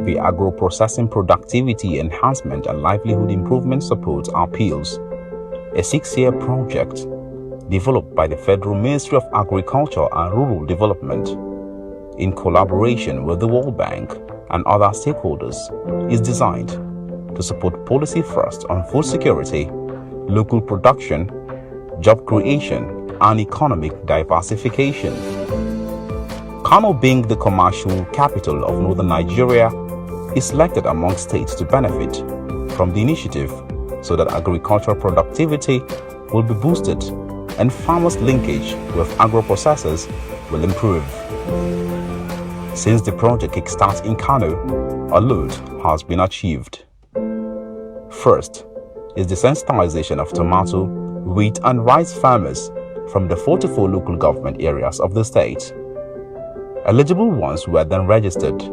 The agro-processing productivity enhancement and livelihood improvement support appeals, a 6-year project developed by the Federal Ministry of Agriculture and Rural Development in collaboration with the World Bank and other stakeholders, is designed to support policy thrust on food security, local production, job creation, and economic diversification. Kano, being the commercial capital of northern Nigeria, is selected among states to benefit from the initiative so that agricultural productivity will be boosted and farmers' linkage with agro-processors will improve. Since the project kickstarts in Kano, a lot has been achieved. First is the sensitization of tomato, wheat and rice farmers from the 44 local government areas of the state. Eligible ones were then registered.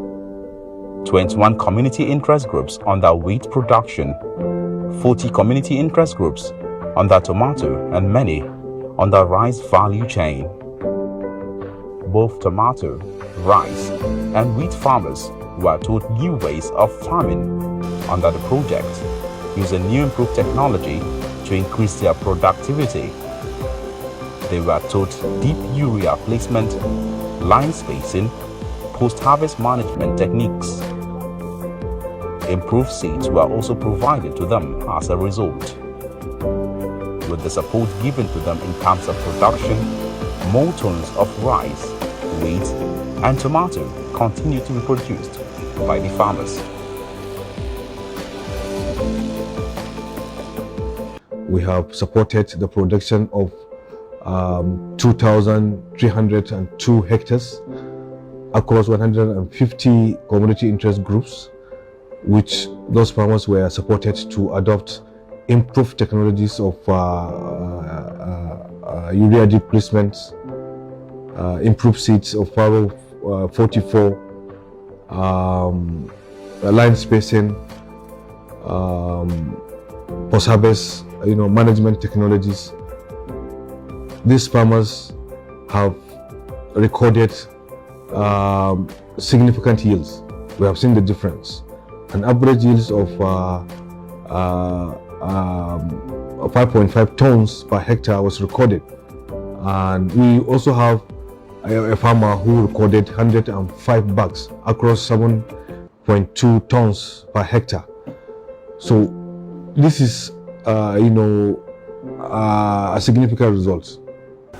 21 community interest groups under wheat production, 40 community interest groups under tomato, and many under rice value chain. Both tomato, rice, and wheat farmers were taught new ways of farming under the project, using new improved technology to increase their productivity. They were taught deep urea placement, line spacing, post-harvest management techniques. Improved seeds were also provided to them as a result. With the support given to them in terms of production, more tons of rice, wheat, and tomato continue to be produced by the farmers. We have supported the production of 2,302 hectares across 150 community interest groups, which those farmers were supported to adopt improved technologies of urea deep placements, improved seeds of Faro 44, line spacing, post-harvest management technologies. These farmers have recorded significant yields. We have seen the difference. An average yields of 5.5 tons per hectare was recorded. And we also have a farmer who recorded 105 bags across 7.2 tons per hectare. So this is, a significant result.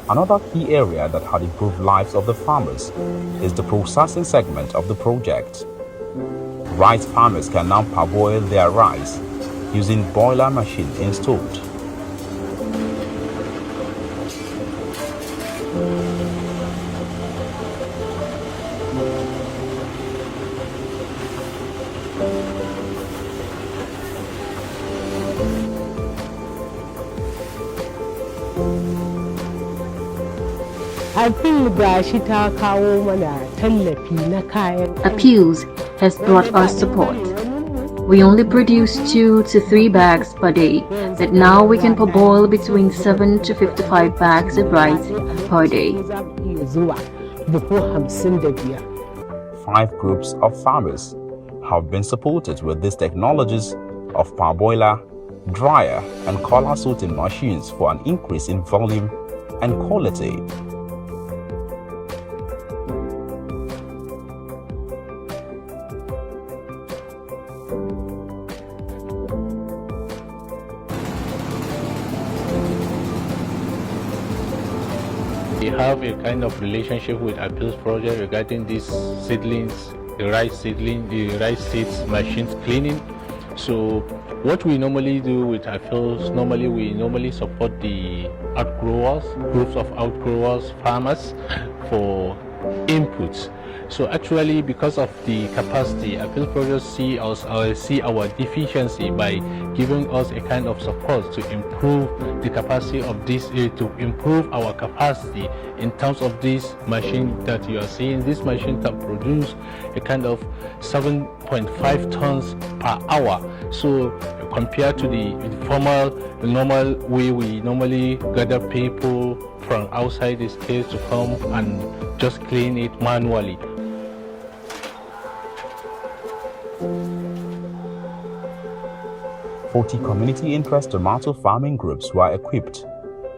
Another key area that had improved lives of the farmers is the processing segment of the project. Rice farmers can now parboil their rice using boiler machine installed. Appeals has brought us support. We only produce 2 to 3 bags per day, but now we can parboil between 7 to 55 bags of rice per day. 5 groups of farmers have been supported with these technologies of parboiler, dryer, and color sorting machines for an increase in volume and quality. We have a kind of relationship with Appeals Project regarding these seedlings, the rice seeds machines cleaning. So what we normally do with Appeals, we support the outgrowers, groups of outgrowers, farmers for inputs. So actually, because of the capacity, appeals projects see our deficiency by giving us a kind of support to improve the capacity of this, to improve our capacity in terms of this machine that you are seeing. This machine can produce a kind of 7.5 tons per hour. So compared to the normal way we normally gather people from outside the state to come and just clean it manually. "40 community interest tomato farming groups were equipped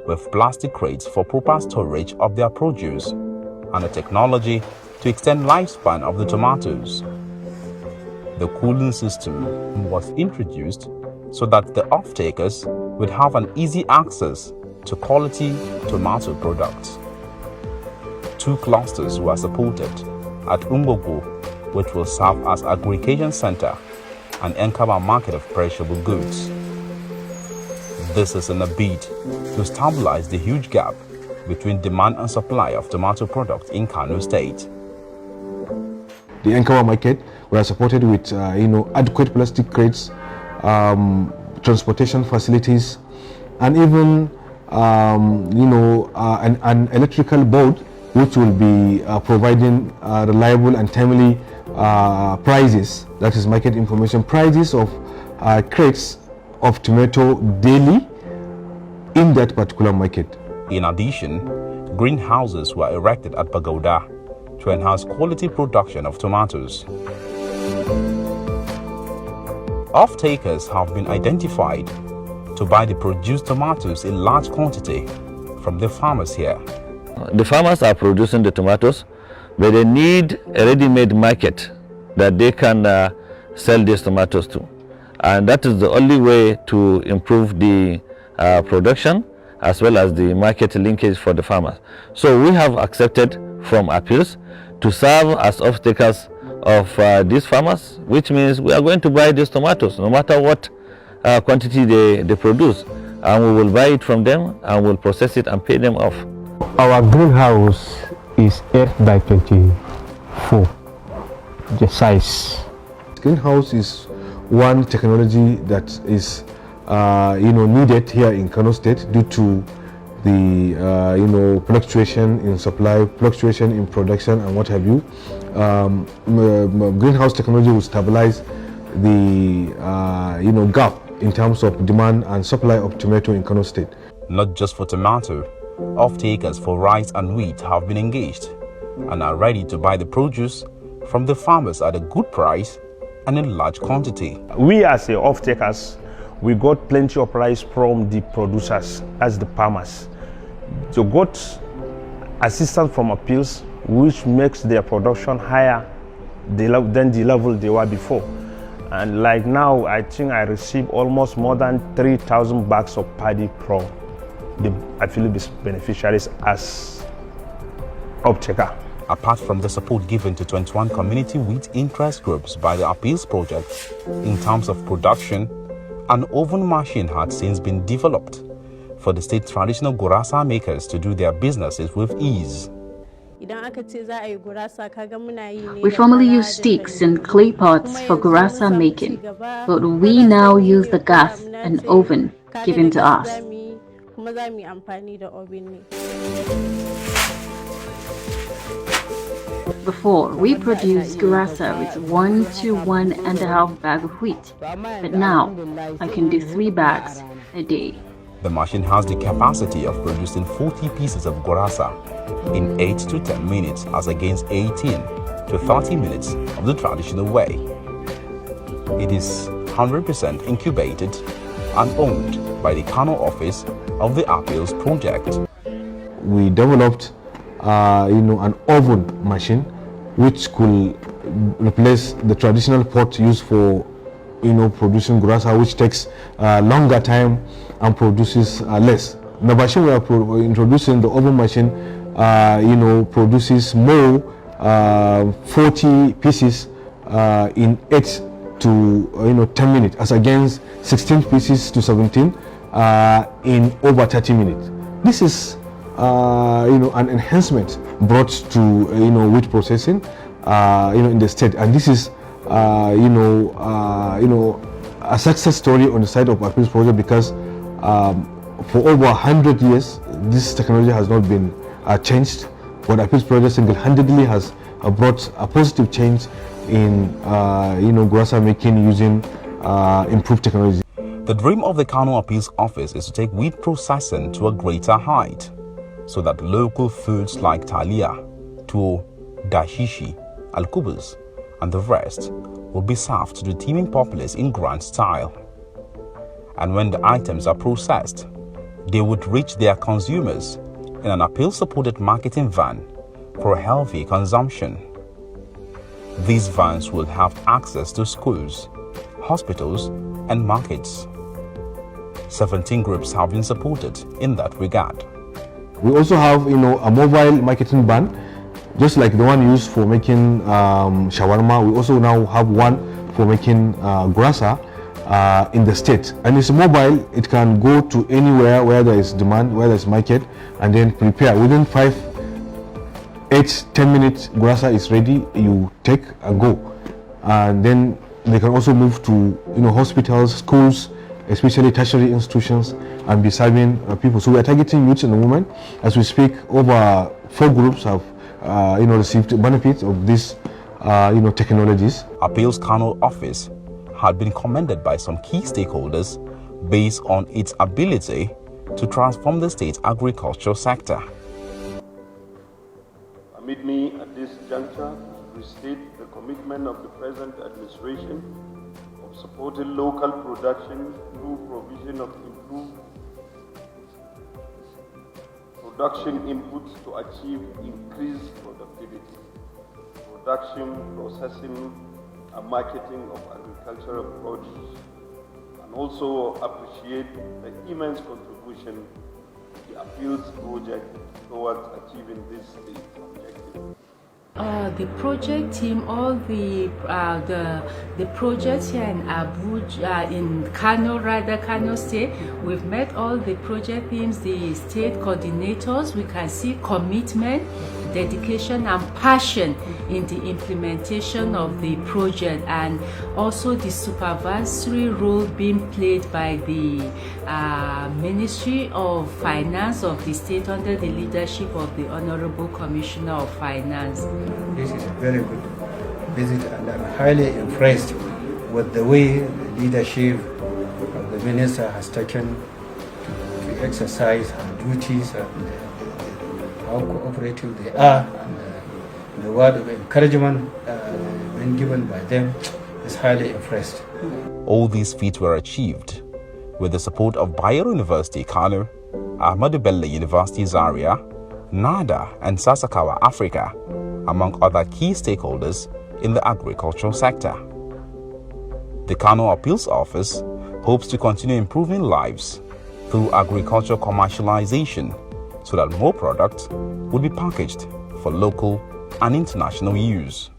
with plastic crates for proper storage of their produce and a technology to extend lifespan of the tomatoes. The cooling system was introduced so that the off-takers would have an easy access to quality tomato products. 2 clusters were supported at Umbogo, which will serve as aggregation center and Enkaba market of perishable goods. This is in a bid to stabilize the huge gap between demand and supply of tomato products in Kano State. The Enkaba market were supported with adequate plastic crates, transportation facilities, and even an electrical board which will be providing reliable and timely prices, that is market information, prices of crates of tomato daily in that particular market. In addition, greenhouses were erected at Bagauda to enhance quality production of tomatoes. Off-takers have been identified to buy the produced tomatoes in large quantity from the farmers here. The farmers are producing the tomatoes, but they need a ready-made market that they can sell these tomatoes to. And that is the only way to improve the production as well as the market linkage for the farmers. So we have accepted from appeals to serve as off-takers of these farmers, which means we are going to buy these tomatoes no matter what quantity they produce, and we will buy it from them and we'll process it and pay them off. Our greenhouse is 8 by 24, the size. Greenhouse is one technology that is needed here in Kano State due to the fluctuation in supply, fluctuation in production, and what have you. Greenhouse technology will stabilize the gap in terms of demand and supply of tomato in Kano State. Not just for tomato, off-takers for rice and wheat have been engaged and are ready to buy the produce from the farmers at a good price and in large quantity. We as the off-takers, we got plenty of rice from the producers, as the farmers. They got assistance from appeals, which makes their production higher than the level they were before. And like now, I think I received almost more than 3,000 bags of paddy from the affiliate beneficiaries as off-taker. Apart from the support given to 21 community wheat interest groups by the appeals project, in terms of production, an oven machine had since been developed for the state traditional gurasa makers to do their businesses with ease. We formerly used sticks and clay pots for gurasa making, but we now use the gas and oven given to us. Before, we produced gurasa with 1 to 1.5 bags of wheat, but now I can do 3 bags a day. The machine has the capacity of producing 40 pieces of gurasa in 8 to 10 minutes as against 18 to 30 minutes of the traditional way. It is 100% incubated and owned by the Kano office of the Appeals Project. We developed an oven machine which could replace the traditional pot used for producing gurasa, which takes longer time and produces less. The machine we are introducing, the oven machine, produces more 40 pieces in 8 to 10 minutes, as against 16 pieces to 17 in over 30 minutes. This is an enhancement brought to wheat processing, in the state. And this is, a success story on the side of appeals project, because for over 100 years, this technology has not been changed. But appeals project single-handedly has brought a positive change in, gurasa making using improved technology. The dream of the Kano Appeals Office is to take wheat processing to a greater height, so that local foods like talia, tuo, dashishi, alkubus, and the rest will be served to the teeming populace in grand style. And when the items are processed, they would reach their consumers in an appeal-supported marketing van for healthy consumption. These vans will have access to schools, hospitals, and markets. 17 groups have been supported in that regard. We also have, a mobile marketing van, just like the one used for making shawarma. We also now have one for making gurasa in the state, and it's mobile. It can go to anywhere where there is demand, where there is market, and then prepare within 5, 8, 10 minutes. Gurasa is ready. You take and go, and then they can also move to hospitals, schools, especially tertiary institutions, and be serving people. So we are targeting youths and women. As we speak, over 4 groups have received benefits of these technologies. Appeals Kano Office had been commended by some key stakeholders based on its ability to transform the state's agricultural sector. Permit me at this juncture to restate the commitment of the present administration of supporting local production through provision of improved production inputs to achieve increased productivity, production, processing, and marketing of agricultural produce, and also appreciate the immense contribution the appeals project towards achieving this state objective. The project team, all the projects here in Abuja, in Kano State, we've met all the project teams, the state coordinators. We can see commitment, dedication, and passion in the implementation of the project, and also the supervisory role being played by the Ministry of Finance of the state under the leadership of the Honorable Commissioner of Finance. This is a very good visit, and I'm highly impressed with the way the leadership of the minister has taken to exercise her duties and how cooperative they are, and the word of encouragement being given by them is highly impressed. All these feats were achieved with the support of Bayero University Kano, Ahmadu Bello University Zaria, NADA, and Sasakawa Africa, among other key stakeholders in the agricultural sector. The Kano Appeals Office hopes to continue improving lives through agricultural commercialization so that more products will be packaged for local and international use.